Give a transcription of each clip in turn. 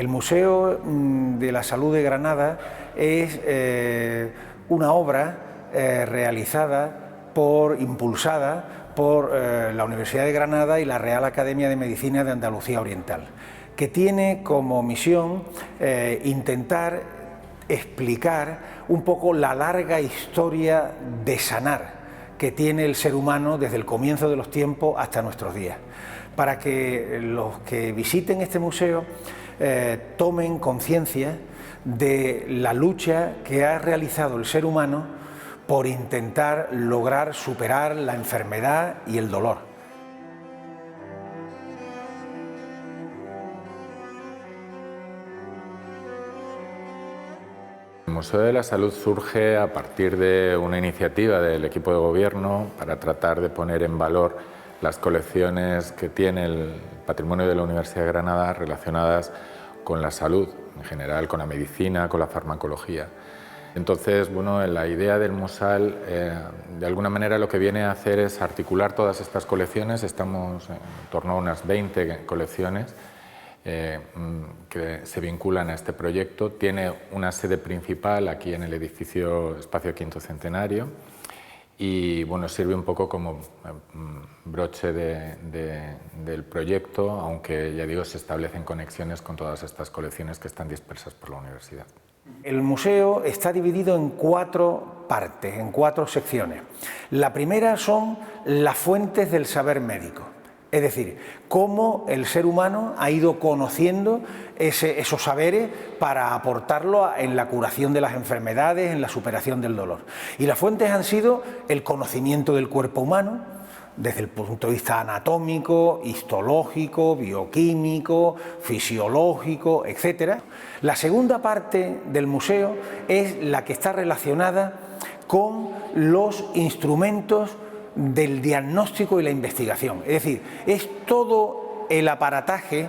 El Museo de la Salud de Granada es una obra impulsada por la Universidad de Granada y la Real Academia de Medicina de Andalucía Oriental, que tiene como misión intentar explicar un poco la larga historia de sanar que tiene el ser humano desde el comienzo de los tiempos hasta nuestros días, para que los que visiten este museo tomen conciencia de la lucha que ha realizado el ser humano por intentar lograr superar la enfermedad y el dolor. El Museo de la Salud surge a partir de una iniciativa del equipo de gobierno para tratar de poner en valor las colecciones que tiene el patrimonio de la Universidad de Granada relacionadas con la salud, en general con la medicina, con la farmacología. Entonces, bueno, la idea del Musal, de alguna manera lo que viene a hacer es articular todas estas colecciones. Estamos en torno a unas 20 colecciones que se vinculan a este proyecto. Tiene una sede principal aquí en el edificio Espacio Quinto Centenario y bueno, sirve un poco como broche del proyecto, aunque ya digo, se establecen conexiones con todas estas colecciones que están dispersas por la universidad. El museo está dividido en 4 partes, en 4 secciones. La primera son las fuentes del saber médico, es decir, cómo el ser humano ha ido conociendo esos saberes para aportarlo en la curación de las enfermedades, en la superación del dolor. Y las fuentes han sido el conocimiento del cuerpo humano, desde el punto de vista anatómico, histológico, bioquímico, fisiológico, etc. La segunda parte del museo es la que está relacionada con los instrumentos del diagnóstico y la investigación. Es decir, es todo el aparataje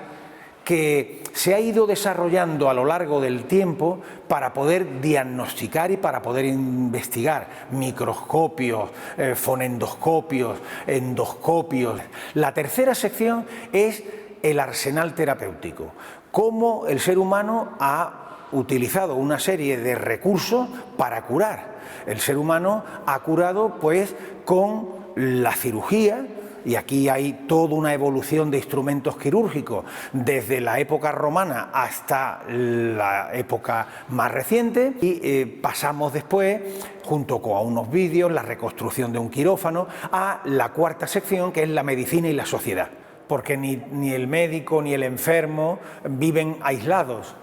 que se ha ido desarrollando a lo largo del tiempo para poder diagnosticar y para poder investigar microscopios, fonendoscopios, endoscopios. La tercera sección es el arsenal terapéutico, cómo el ser humano ha utilizado una serie de recursos para curar. El ser humano ha curado pues con la cirugía, y aquí hay toda una evolución de instrumentos quirúrgicos desde la época romana hasta la época más reciente, y pasamos después, junto con unos vídeos, la reconstrucción de un quirófano, a la cuarta sección, que es la medicina y la sociedad, porque ni el médico ni el enfermo viven aislados.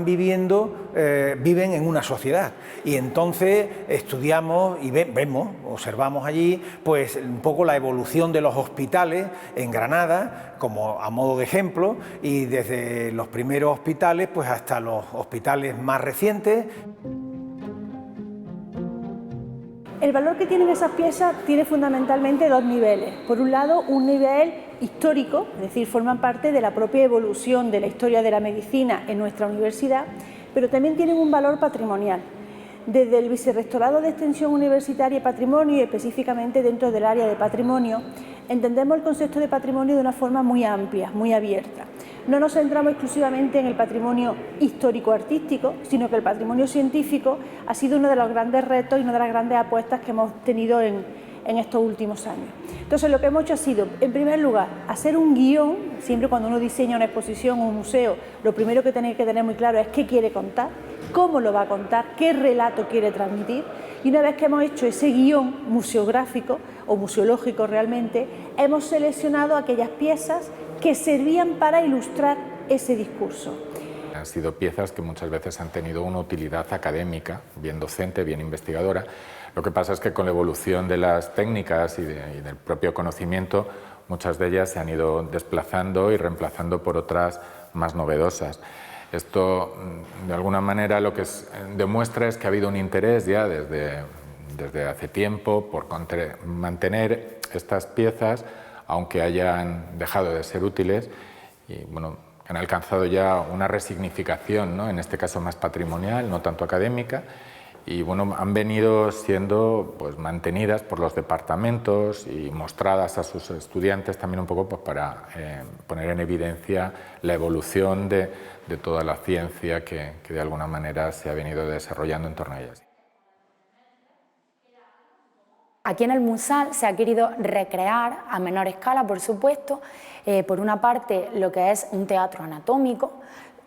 Viven en una sociedad, y entonces estudiamos y observamos allí pues un poco la evolución de los hospitales en Granada, como a modo de ejemplo, y desde los primeros hospitales pues hasta los hospitales más recientes. El valor que tienen esas piezas tiene fundamentalmente 2 niveles. Por un lado, un nivel histórico, es decir, forman parte de la propia evolución de la historia de la medicina en nuestra universidad, pero también tienen un valor patrimonial. Desde el Vicerrectorado de Extensión Universitaria y Patrimonio, y específicamente dentro del área de patrimonio, entendemos el concepto de patrimonio de una forma muy amplia, muy abierta. No nos centramos exclusivamente en el patrimonio histórico-artístico, sino que el patrimonio científico ha sido uno de los grandes retos y una de las grandes apuestas que hemos tenido en estos últimos años. Entonces, lo que hemos hecho ha sido, en primer lugar, hacer un guión. Siempre cuando uno diseña una exposición o un museo, lo primero que tiene que tener muy claro es qué quiere contar, cómo lo va a contar, qué relato quiere transmitir. Y una vez que hemos hecho ese guión museográfico o museológico realmente, hemos seleccionado aquellas piezas que servían para ilustrar ese discurso. Han sido piezas que muchas veces han tenido una utilidad académica, bien docente, bien investigadora. Lo que pasa es que con la evolución de las técnicas y del propio conocimiento, muchas de ellas se han ido desplazando y reemplazando por otras más novedosas. Esto, de alguna manera, lo que demuestra es que ha habido un interés ya desde hace tiempo por mantener estas piezas, aunque hayan dejado de ser útiles, y bueno, han alcanzado ya una resignificación, ¿no? En este caso más patrimonial, no tanto académica, y bueno, han venido siendo pues, mantenidas por los departamentos y mostradas a sus estudiantes también un poco pues, para poner en evidencia la evolución de toda la ciencia que de alguna manera se ha venido desarrollando en torno a ellas. Aquí en el Musal se ha querido recrear a menor escala, por supuesto, por una parte lo que es un teatro anatómico,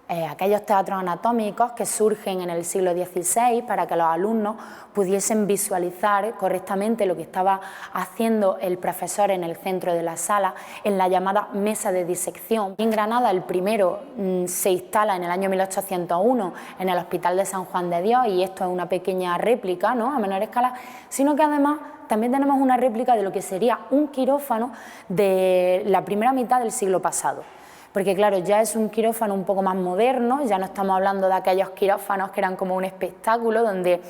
aquellos teatros anatómicos que surgen en el siglo XVI para que los alumnos pudiesen visualizar correctamente lo que estaba haciendo el profesor en el centro de la sala en la llamada mesa de disección. En Granada el primero se instala en el año 1801 en el Hospital de San Juan de Dios, y esto es una pequeña réplica, ¿no?, a menor escala, sino que además también tenemos una réplica de lo que sería un quirófano de la primera mitad del siglo pasado. Porque claro, ya es un quirófano un poco más moderno, ya no estamos hablando de aquellos quirófanos que eran como un espectáculo donde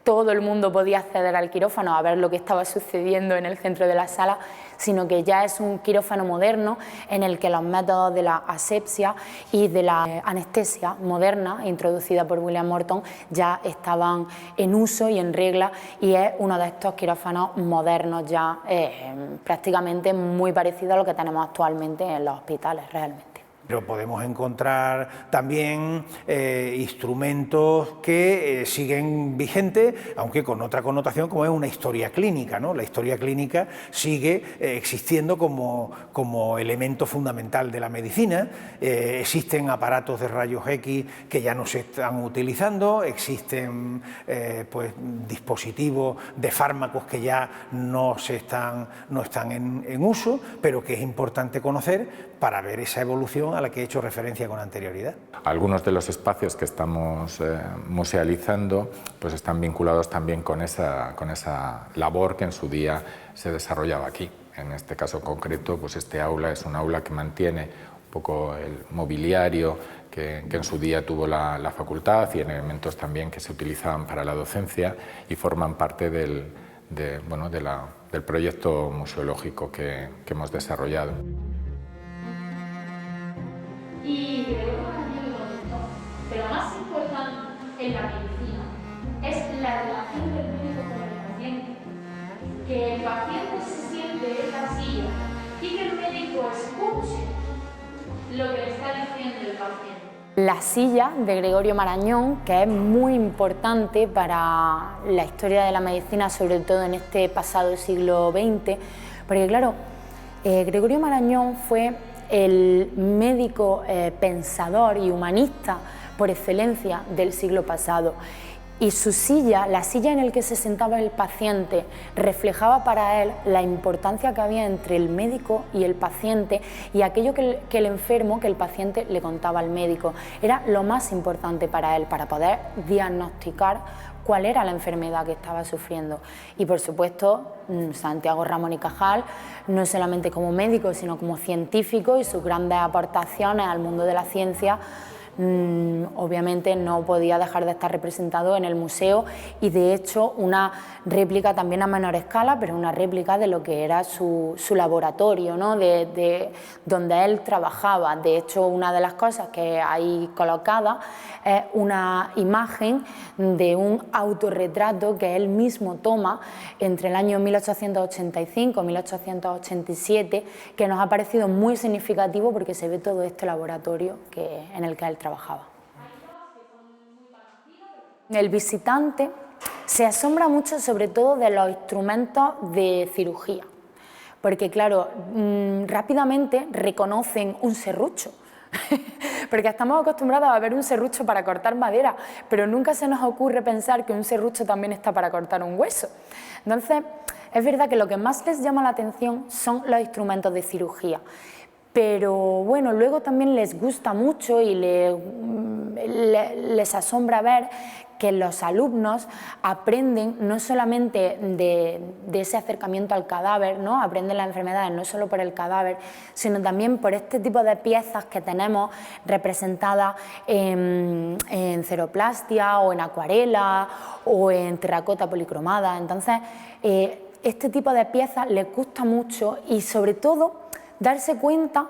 todo el mundo podía acceder al quirófano a ver lo que estaba sucediendo en el centro de la sala, sino que ya es un quirófano moderno en el que los métodos de la asepsia y de la anestesia moderna, introducida por William Morton, ya estaban en uso y en regla, y es uno de estos quirófanos modernos ya prácticamente muy parecido a lo que tenemos actualmente en los hospitales realmente. Pero podemos encontrar también instrumentos que siguen vigentes, aunque con otra connotación, como es una historia clínica, ¿no? La historia clínica sigue existiendo como elemento fundamental de la medicina. Existen aparatos de rayos X que ya no se están utilizando, existen pues, dispositivos de fármacos que ya no están en uso, pero que es importante conocer para ver esa evolución a la que he hecho referencia con anterioridad. Algunos de los espacios que estamos musealizando pues están vinculados también con esa labor que en su día se desarrollaba aquí. En este caso concreto, pues este aula es un aula que mantiene un poco el mobiliario que en su día tuvo la facultad, y en elementos también que se utilizaban para la docencia y forman parte del proyecto museológico que hemos desarrollado. Y pero lo más importante en la medicina es la relación del médico con el paciente. Que el paciente se siente en la silla y que el médico escuche lo que le está diciendo el paciente. La silla de Gregorio Marañón, que es muy importante para la historia de la medicina, sobre todo en este pasado siglo XX, porque claro, Gregorio Marañón fue el médico pensador y humanista por excelencia del siglo pasado, y su silla, la silla en la que se sentaba el paciente, reflejaba para él la importancia que había entre el médico y el paciente, y aquello que el enfermo, que el paciente le contaba al médico, era lo más importante para él, para poder diagnosticar cuál era la enfermedad que estaba sufriendo. Y por supuesto, Santiago Ramón y Cajal, no solamente como médico, sino como científico, y sus grandes aportaciones al mundo de la ciencia obviamente no podía dejar de estar representado en el museo, y de hecho una réplica también a menor escala, pero una réplica de lo que era su laboratorio, ¿no? de donde él trabajaba. De hecho, una de las cosas que hay colocada es una imagen de un autorretrato que él mismo toma entre el año 1885 y 1887, que nos ha parecido muy significativo porque se ve todo este laboratorio en el que él trabajaba. El visitante se asombra mucho sobre todo de los instrumentos de cirugía, porque claro, rápidamente reconocen un serrucho, porque estamos acostumbrados a ver un serrucho para cortar madera, pero nunca se nos ocurre pensar que un serrucho también está para cortar un hueso. Entonces, es verdad que lo que más les llama la atención son los instrumentos de cirugía. Pero bueno, luego también les gusta mucho y les asombra ver que los alumnos aprenden no solamente de ese acercamiento al cadáver, ¿no? Aprenden las enfermedades no solo por el cadáver, sino también por este tipo de piezas que tenemos representadas en ceroplastia o en acuarela o en terracota policromada. Entonces, este tipo de piezas les gusta mucho, y sobre todo darse cuenta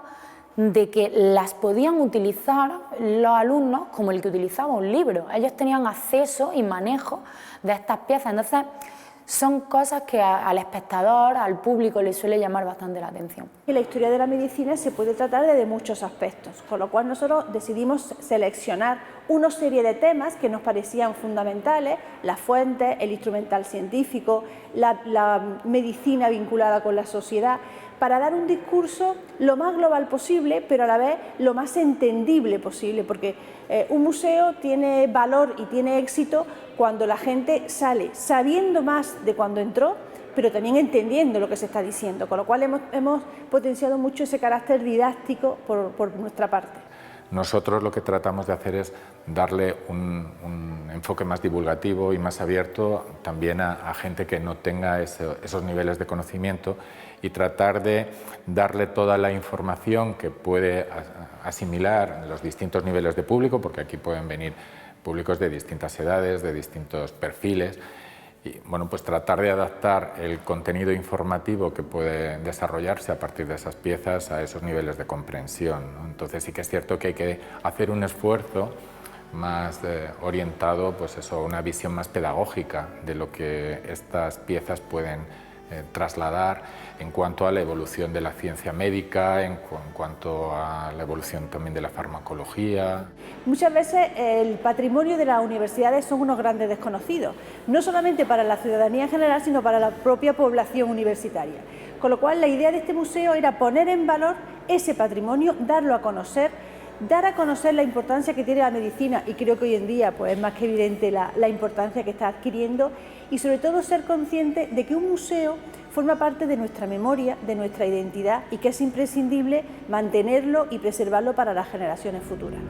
de que las podían utilizar los alumnos como el que utilizaba un libro. Ellos tenían acceso y manejo de estas piezas. Entonces, son cosas que al espectador, al público, le suele llamar bastante la atención. Y la historia de la medicina se puede tratar desde muchos aspectos, con lo cual nosotros decidimos seleccionar una serie de temas que nos parecían fundamentales: las fuentes, el instrumental científico, la medicina vinculada con la sociedad, para dar un discurso lo más global posible, pero a la vez lo más entendible posible, porque un museo tiene valor y tiene éxito cuando la gente sale sabiendo más de cuando entró, pero también entendiendo lo que se está diciendo, con lo cual hemos potenciado mucho ese carácter didáctico por nuestra parte. Nosotros lo que tratamos de hacer es darle un enfoque más divulgativo y más abierto también a gente que no tenga esos niveles de conocimiento, y tratar de darle toda la información que puede asimilar en los distintos niveles de público, porque aquí pueden venir públicos de distintas edades, de distintos perfiles, y bueno, pues tratar de adaptar el contenido informativo que puede desarrollarse a partir de esas piezas a esos niveles de comprensión, ¿no? Entonces sí que es cierto que hay que hacer un esfuerzo más orientado, pues eso, a una visión más pedagógica de lo que estas piezas pueden trasladar en cuanto a la evolución de la ciencia médica, en cuanto a la evolución también de la farmacología. Muchas veces el patrimonio de las universidades son unos grandes desconocidos, no solamente para la ciudadanía en general, sino para la propia población universitaria. Con lo cual, la idea de este museo era poner en valor ese patrimonio, darlo a conocer, dar a conocer la importancia que tiene la medicina, y creo que hoy en día pues, es más que evidente la importancia que está adquiriendo, y sobre todo ser consciente de que un museo forma parte de nuestra memoria, de nuestra identidad, y que es imprescindible mantenerlo y preservarlo para las generaciones futuras.